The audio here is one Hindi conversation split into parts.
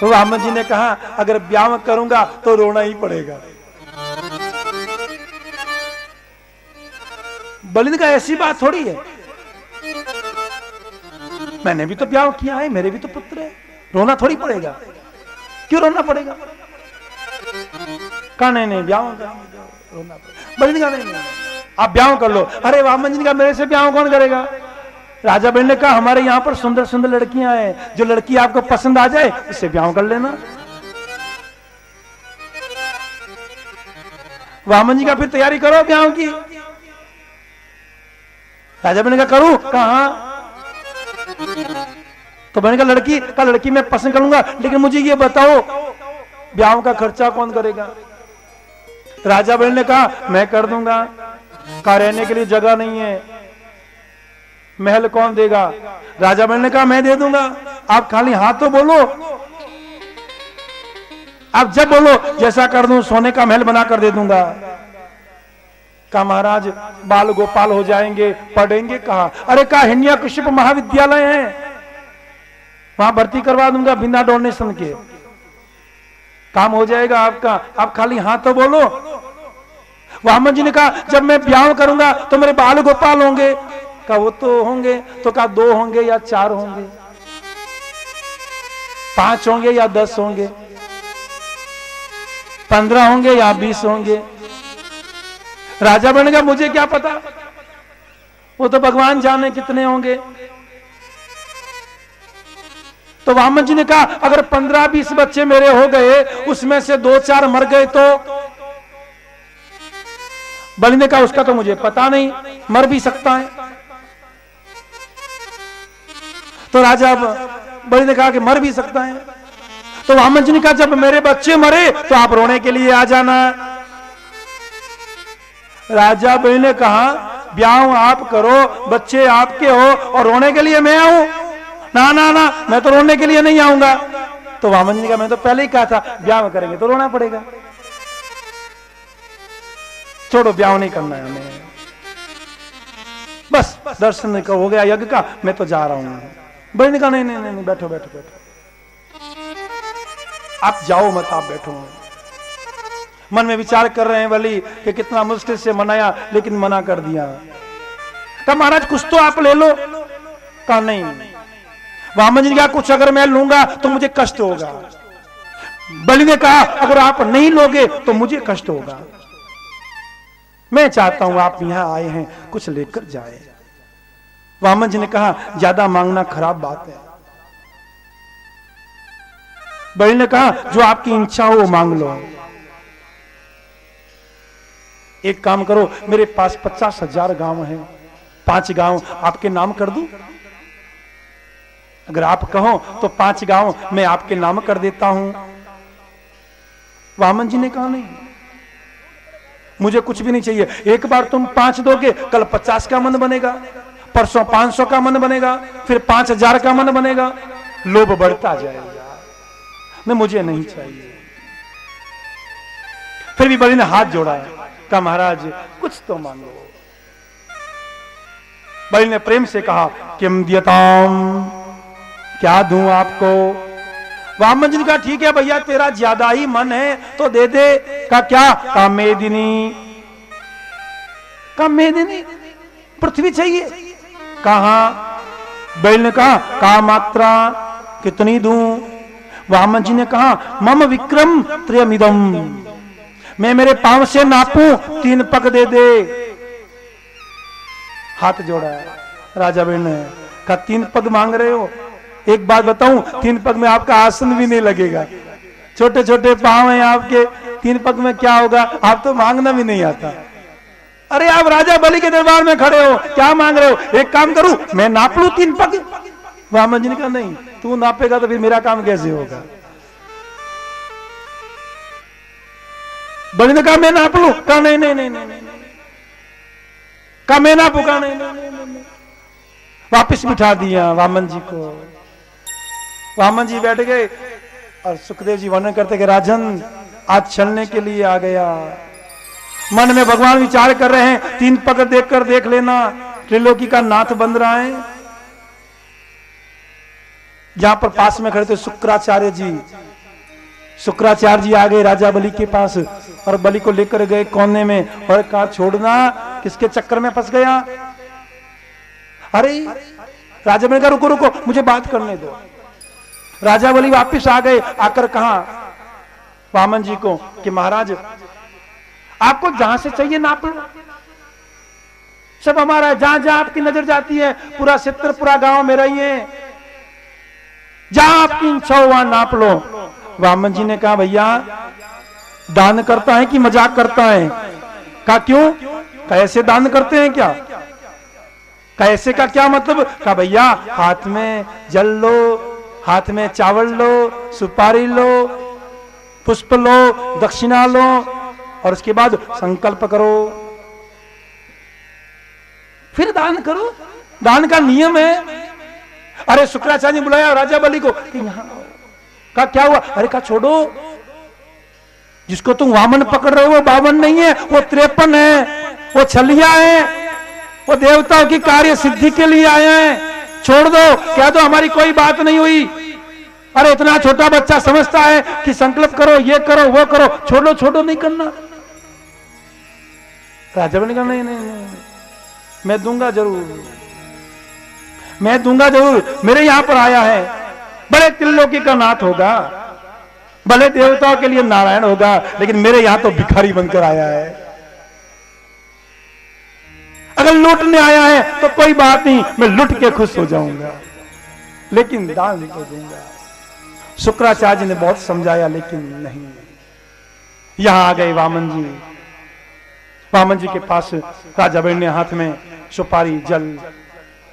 तो वामन जी ने कहा अगर ब्याह करूंगा तो रोना ही पड़ेगा। बलि ने कहा ऐसी बात थोड़ी है, मैंने भी तो ब्याह किया है, मेरे भी तो पुत्र है, रोना थोड़ी पड़ेगा। क्यों रोना पड़ेगा? कहा नहीं ब्याह रोना पड़ेगा। बलि ने कहा नहीं आप ब्याह कर लो। अरे वामन जी ने कहा मेरे से ब्याह कौन करेगा? राजा बलि ने कहा हमारे यहां पर सुंदर सुंदर लड़कियां हैं, जो लड़की आपको पसंद आ जाए उससे ब्याह कर लेना। वामन जी का फिर तैयारी करो ब्याह की। राजा बलि ने कहा करूं? कहा तो बहन का लड़की मैं पसंद करूंगा, लेकिन मुझे ये बताओ ब्याह का खर्चा कौन करेगा? राजा बलि ने कहा मैं कर दूंगा। कहा रहने के लिए जगह नहीं है, महल कौन देगा? राजा बलि ने कहा मैं दे दूंगा, आप खाली हाथ तो बोलो। आप जब बोलो जैसा कर दूं, सोने का महल बना कर दे दूंगा। कहा महाराज बाल गोपाल हो जाएंगे, पढ़ेंगे कहा? अरे कहा हिरण्यकशिप महाविद्यालय है, वहां भर्ती करवा दूंगा बिना डोनेशन के, काम हो जाएगा आपका, आप खाली हाथ तो बोलो। वामन जी ने कहा जब मैं ब्याह करूंगा तो मेरे बाल गोपाल होंगे। कहा वो तो होंगे, तो कहा 2 होंगे या 4 होंगे, 5 होंगे या 10 होंगे, 15 होंगे या 20 होंगे। राजा बन गया मुझे क्या पता, वो तो भगवान जाने कितने होंगे। तो वामन जी ने कहा अगर 15-20 बच्चे मेरे हो गए, उसमें से 2-4 मर गए तो? बलि ने कहा उसका तो मुझे पता नहीं, मर भी सकता है। तो राजा बलि ने कहा कि मर भी सकता है। तो वामन जी ने कहा जब मेरे बच्चे मरे तो आप रोने के लिए आ जाना। राजा बलि ने कहा ब्याह आप करो, बच्चे आपके हो, और रोने के लिए मैं आऊं? ना ना ना, मैं तो रोने के लिए नहीं आऊंगा। तो वामन जी ने कहा मैं तो पहले ही कहा था ब्याह करेंगे तो रोना पड़ेगा, छोड़ो ब्याह नहीं करना है हमें, बस दर्शन हो गया यज्ञ का, मैं तो जा रहा हूं। बलि ने कहा नहीं नहीं नहीं, बैठो बैठो बैठो, आप जाओ मत, आप बैठो। मन में विचार कर रहे हैं बलि कि कितना मुश्किल से मनाया, लेकिन मना कर दिया। कहा महाराज कुछ तो आप ले लो। कहा नहीं। वामन जी ने कहा कुछ अगर मैं लूंगा तो मुझे कष्ट होगा। बलि ने कहा अगर आप नहीं लोगे तो मुझे कष्ट होगा, मैं चाहता हूं आप यहां आए हैं कुछ लेकर जाए। वामन जी ने कहा ज्यादा मांगना खराब बात है। बलि ने कहा जो आपकी इच्छा हो वो मांग लो। एक काम करो, मेरे पास 50,000 गांव हैं, 5 गांव आपके नाम कर दूं? अगर आप कहो तो 5 गांव मैं आपके नाम कर देता हूं। वामन जी ने कहा नहीं, मुझे कुछ भी नहीं चाहिए। एक बार तुम 5 दोगे, कल 50 का मन बनेगा, परसों 500 का मन बनेगा, फिर 5,000 का मन बनेगा, लोभ बढ़ता जाएगा। नहीं मुझे नहीं चाहिए। फिर भी बलि ने हाथ जोड़ा, कहा महाराज कुछ तो मांगो। बलि ने प्रेम से कहा किम दियताम, क्या दूं आपको? वामन जी ने कहा ठीक है भैया तेरा ज्यादा ही मन है तो दे दे। का क्या? का मेदिनी। का मेदिनी, पृथ्वी चाहिए? कहा? बैल ने कहा का मात्रा, कितनी दूं? वामन जी ने कहा मम विक्रम त्रियमिदम, मैं मेरे पांव से नापूं 3 पग दे दे। हाथ जोड़ा राजा बैल ने कहा 3 पग मांग रहे हो? एक बात बताऊं, 3 पग में आपका आसन भी नहीं लगेगा, छोटे छोटे पांव हैं आपके, 3 पग में क्या होगा? आप तो मांगना भी नहीं आता। अरे आप राजा बलि के दरबार में खड़े हो, क्या मांग रहे हो? एक काम करूं मैं नाप लूं 3 पग? वामन जी ने कहा नहीं, तू नापेगा तो फिर मेरा काम कैसे होगा? बलि ने कहा मैं नाप लूं? कहा नहीं नहीं नहीं नहीं, कहा मैं नापू? कहा नहीं नहीं। वापिस बिठा दिया वामन जी को। वामन जी बैठ गए और सुखदेव जी वर्णन करते कि राजन आज चलने के लिए आ गया। मन में भगवान विचार कर रहे हैं 3 पग देखकर देख लेना त्रिलोकी का नाथ बन रहा है। जहां पर पास में खड़े थे शुक्राचार्य जी। शुक्राचार्य जी आ गए राजा बलि के पास और बलि को लेकर गए कोने में और कहा छोड़ना, किसके चक्कर में फंस गया। अरे राजा बलि कहा रुको रुको मुझे बात करने दो। राजा बलि वापिस आ गए, आकर कहा वामन जी को कि महाराज आपको जहां से चाहिए नाप लो, सब हमारा है, जहां जहां आपकी नजर जाती है पूरा क्षेत्र पूरा गांव मेरा ही है, जहां आपकी इच्छा हो वहां नाप लो। वामन जी ने कहा भैया दान करता है कि मजाक करता है। कहा क्यों? कैसे दान करते हैं क्या? कैसे का क्या मतलब? कहा भैया हाथ में जल लो, हाथ में चावल लो, सुपारी लो, पुष्प लो, दक्षिणा लो और उसके बाद संकल्प करो, फिर दान करो। दान का नियम है। अरे शुक्राचार्य ने बुलाया राजा बलि को कि यहां का क्या हुआ? अरे कहा छोड़ो, जिसको तुम वामन पकड़ रहे हो वो बावन नहीं है, वो 53 है, वो छलिया है, वो देवताओं की कार्य सिद्धि के लिए आए हैं। छोड़ दो, कह दो हमारी कोई बात नहीं हुई। अरे इतना छोटा बच्चा समझता है कि संकल्प करो, ये करो, वो करो, छोड़ो छोड़ो नहीं करना। राजा ने कहा नहीं नहीं नहीं, मैं दूंगा जरूर, मैं दूंगा जरूर। मेरे यहां पर आया है, बड़े त्रिलोकी का नाथ होगा, भले देवताओं के लिए नारायण होगा, लेकिन मेरे यहां तो भिखारी बनकर आया है। अगर लूटने आया है तो कोई बात नहीं, मैं लूट के खुश हो जाऊंगा, लेकिन दान तो दूंगा। शुक्राचार्य ने बहुत समझाया लेकिन नहीं। यहां आ गए वामन जी। वामन जी के पास राजा बलि ने हाथ में सुपारी जल,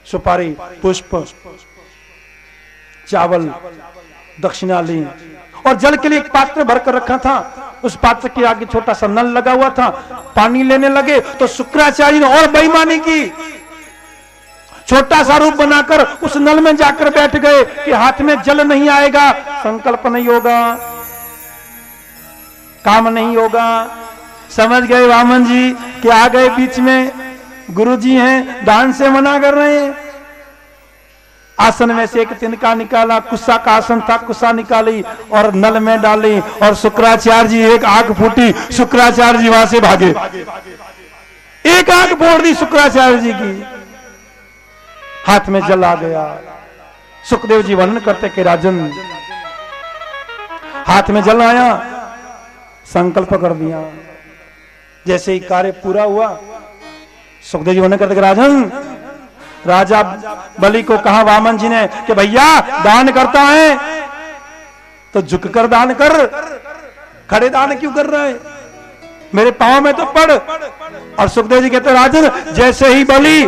सुपारी पुष्प, चावल, दक्षिणा ली और जल के लिए एक पात्र भरकर रखा था। उस पात्र के आगे छोटा सा नल लगा हुआ था। पानी लेने लगे तो शुक्राचार्य ने और बेईमानी की, छोटा सा रूप बनाकर उस नल में जाकर बैठ गए कि हाथ में जल नहीं आएगा, संकल्प नहीं होगा, काम नहीं होगा। समझ गए वामन जी कि आ गए बीच में गुरुजी हैं, दान से मना कर रहे हैं। आसन में से एक तिनका निकाला, कुस्सा का आसन था, कुस्सा निकाली और नल में डाली और शुक्राचार्य जी एक आंख फूटी, शुक्राचार्य जी वहां से भागे, एक आंख फोड़ दी शुक्राचार्य जी की, हाथ में जल आ गया। सुखदेव जी वर्णन करते कि राजन हाथ में जल आया, संकल्प कर दिया, जैसे ही कार्य पूरा हुआ सुखदेव जी वर्णन करते कि राजन, राजा बलि को कहा वामन जी ने कि भैया दान करता है तो झुककर दान कर, खड़े दान क्यों कर रहा है, मेरे पांव में तो पड़। और सुखदेव जी कहते राजन जैसे ही बलि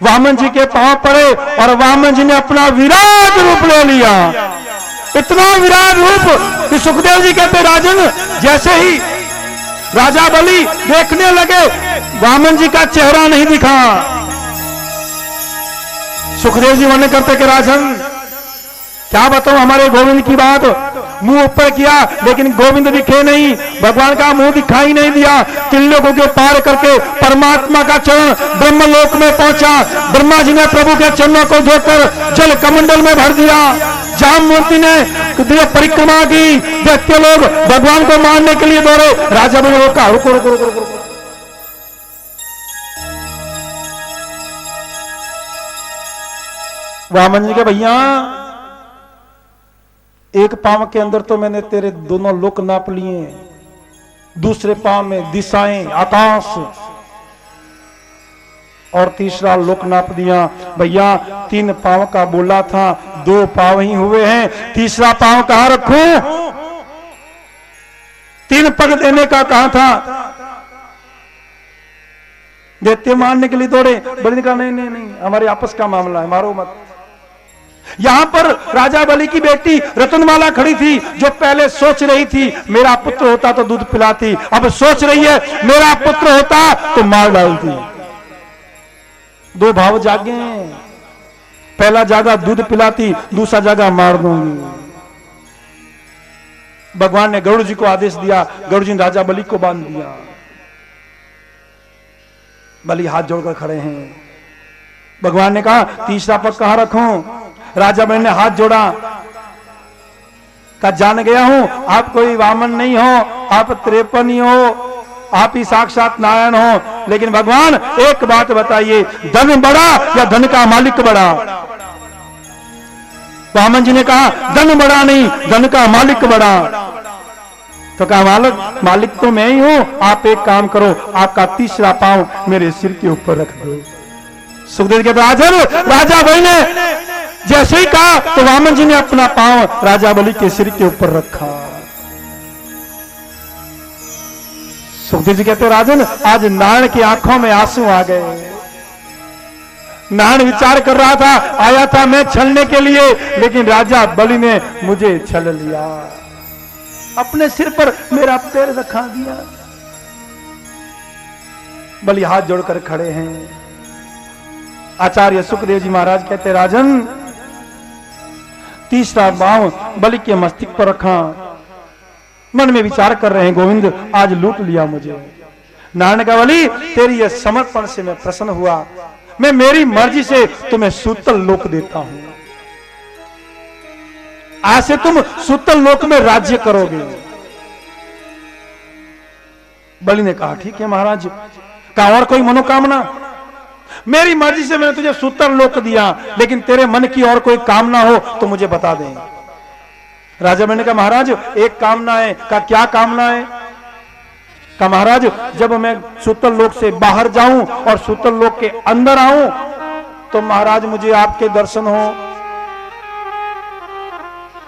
वामन जी के पांव पड़े और वामन जी ने अपना विराट रूप ले लिया, इतना विराट रूप कि सुखदेव जी कहते राजन जैसे ही राजा बलि देखने लगे वामन जी का चेहरा नहीं दिखा। सुखदेव जी वर्णन करते कि राजन क्या बताऊं हमारे गोविंद की बात, मुंह ऊपर किया लेकिन गोविंद दिखे नहीं, भगवान का मुंह दिखाई नहीं दिया। तीन लोगों के पार करके परमात्मा का चरण ब्रह्मलोक में पहुंचा। ब्रह्मा जी ने प्रभु के चरणों को धोकर जल कमंडल में भर दिया। जाममूर्ति ने परिक्रमा की, दैत्य लोग भगवान को मारने के लिए दौड़े। राजा ने रोका, रुको रुको रुको रुको। वामन जी के भैया एक पांव के अंदर तो मैंने तेरे दोनों लोक नाप लिए, दूसरे पांव में दिशाएं आकाश और तीसरा लोक नाप दिया। भैया 3 पांव का बोला था, 2 पांव ही हुए हैं, तीसरा पांव कहां रखूं? 3 पग देने का कहा था, देते मारने के लिए दौड़े। बलि ने कहा नहीं नहीं नहीं, हमारे आपस का मामला है, मारो मत। यहां पर राजा बलि की बेटी रतनमाला खड़ी थी, जो पहले सोच रही थी मेरा पुत्र होता तो दूध पिलाती, अब सोच रही है मेरा पुत्र होता तो मार डालती। 2 भाव जागे, पहला जागा दूध पिलाती, दूसरा जागा मार दूंगी। भगवान ने गरुड़ जी को आदेश दिया, गरुड़ जी ने राजा बलि को बांध दिया। बलि हाथ जोड़कर खड़े हैं। भगवान ने कहा तीसरा पग कहां रखूं? राजा बलि ने हाथ जोड़ा, का जान गया हूं आप कोई वामन नहीं हो, आप 53 ही हो, आप ही साक्षात नारायण हो, लेकिन भगवान एक बात बताइए, धन बड़ा या धन का मालिक बड़ा? वामन जी ने कहा धन बड़ा नहीं, धन का मालिक बड़ा। तो कहा मालिक तो मैं ही हूं, आप एक काम करो, आपका तीसरा पांव मेरे सिर के ऊपर रख दो। सुखदेव के राजा बलि ने जैसे ही कहा तो वामन जी ने अपना पांव राजा बलि के सिर के ऊपर रखा। सुखदेव जी कहते राजन, आज नारायण की आंखों में आंसू आ गए। नारायण विचार कर रहा था, आया था मैं छलने के लिए, लेकिन राजा बलि ने मुझे छल लिया, अपने सिर पर मेरा पैर रखा दिया। बलि हाथ जोड़कर खड़े हैं। आचार्य सुखदेव जी महाराज कहते राजन, तीसरा पांव बलि के मस्तिष्क पर रखा, मन में विचार कर रहे हैं, गोविंद आज लूट लिया मुझे। नारायण का बलि, तेरी यह समर्पण से मैं प्रसन्न हुआ, मैं मेरी मर्जी से तुम्हें सूतल लोक देता हूं, आज से तुम सूतल लोक में राज्य करोगे। बलि ने कहा ठीक है महाराज, का और कोई मनोकामना? मेरी मर्जी से मैंने तुझे सूतल लोक दिया, लेकिन तेरे मन की और कोई कामना हो तो मुझे बता दे। राजा बलि ने कहा महाराज एक कामना है। का क्या कामना है? का महाराज जब मैं सूतल लोक से बाहर जाऊं और सूतल लोक के अंदर आऊं तो महाराज मुझे आपके दर्शन हो।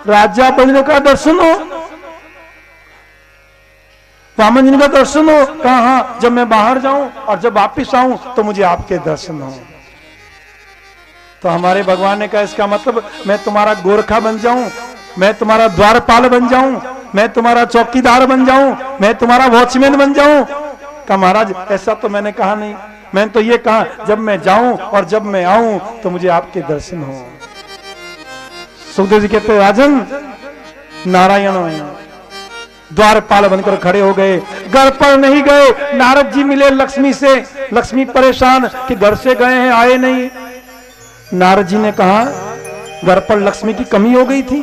राजा बलि ने कहा दर्शन हो? वामन जी का दर्शन हो? कहा हाँ, जब मैं बाहर जाऊं और जब वापिस आऊं तो मुझे आपके दर्शन हो। तो हमारे भगवान ने कहा इसका मतलब मैं तुम्हारा गोरखा बन जाऊं, मैं तुम्हारा द्वारपाल बन जाऊं, मैं तुम्हारा चौकीदार बन जाऊं, मैं तुम्हारा वॉचमैन बन जाऊं? कहा महाराज ऐसा तो मैंने कहा नहीं, मैंने तो ये कहा जब मैं जाऊं और जब मैं आऊं तो मुझे आपके दर्शन हो। सुखदेव जी कहते राजन, नारायण द्वारपाल बनकर खड़े हो गए। घर पर नहीं गए, नारद जी मिले लक्ष्मी से, लक्ष्मी परेशान कि घर से गए हैं आए नहीं। नारद जी ने कहा घर पर लक्ष्मी की कमी हो गई थी,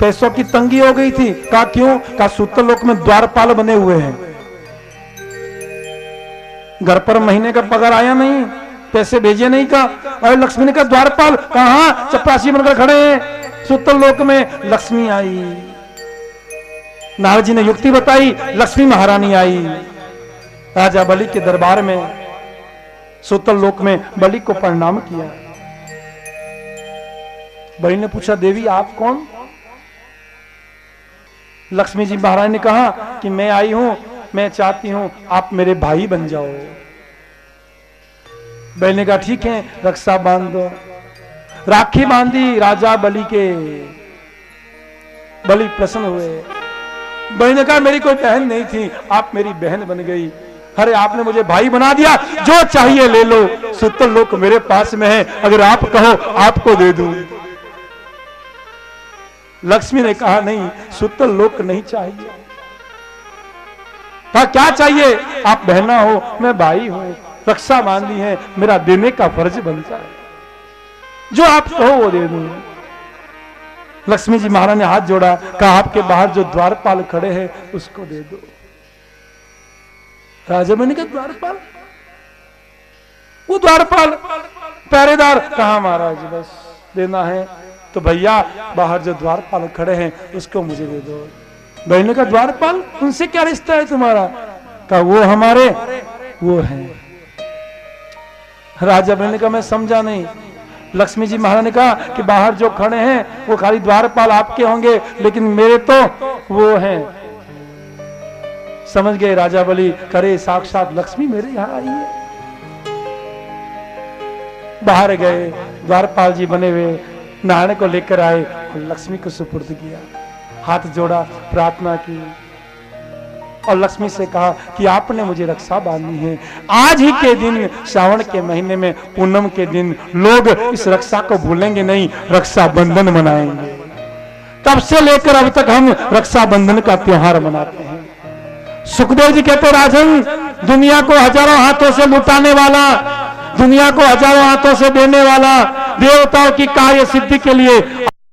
पैसों की तंगी हो गई थी। कहा क्यों? कहा सूतल लोक में द्वारपाल बने हुए हैं, घर पर महीने का पगार आया नहीं, पैसे भेजे नहीं। कहा और लक्ष्मी ने कहा द्वारपाल? कहा चपरासी बनकर खड़े हैं सूतल लोक में। लक्ष्मी आई, नारद जी ने युक्ति बताई, लक्ष्मी महारानी आई। राजा बलि के दरबार में सूतल लोक में बलि को प्रणाम किया। बलि ने पूछा देवी आप कौन? लक्ष्मी जी महारानी ने कहा कि मैं आई हूं, मैं चाहती हूं आप मेरे भाई बन जाओ। बलि ने कहा ठीक है रक्षा बांध दो। राखी बांधी राजा बलि के। बलि प्रसन्न हुए। बलि ने कहा मेरी कोई बहन नहीं थी, आप मेरी बहन बन गई। अरे आपने मुझे भाई बना दिया, जो चाहिए ले लो, सूतल लोक मेरे पास में है, अगर आप कहो आपको दे दूं। लक्ष्मी ने कहा नहीं सूतल लोक नहीं चाहिए। कहा क्या चाहिए? आप बहना हो, मैं भाई हूं, रक्षा बांधी है, मेरा देने का फर्ज बनता है, जो आप कहो वो दे दूं। लक्ष्मी जी महाराज ने हाथ जोड़ा, कहा आपके बाहर जो द्वारपाल खड़े हैं उसको दे दो। राजा बलि ने कहा द्वारपाल? वो द्वारपाल पहरेदार? कहा महाराज बस देना है तो भैया बाहर जो द्वारपाल खड़े हैं उसको मुझे दे दो। बहन ने कहा द्वारपाल उनसे क्या रिश्ता है तुम्हारा? कहा वो हमारे वो हैं। राजा बलि ने कहा मैं समझा नहीं। लक्ष्मी जी महाराज ने कहा कि बाहर जो खड़े हैं वो खाली द्वारपाल आपके होंगे, लेकिन मेरे तो वो हैं। समझ गए राजा बलि, करे साक्षात लक्ष्मी मेरे यहां आई है। बाहर गए, द्वारपाल जी बने हुए नारायण को लेकर आए और लक्ष्मी को सुपुर्द किया, हाथ जोड़ा, प्रार्थना की और लक्ष्मी से कहा कि आपने मुझे रक्षा बांधी है। आज ही के दिन श्रावण के महीने में पूनम के दिन लोग इस रक्षा को भूलेंगे नहीं, रक्षा बंधन मनाएंगे। तब से लेकर अब तक हम रक्षा बंधन का त्योहार मनाते हैं। सुखदेव जी कहते राजन, दुनिया को हजारों हाथों से लुटाने वाला, दुनिया को हजारों हाथों से देने वाला, देवताओं की कार्य सिद्धि के लिए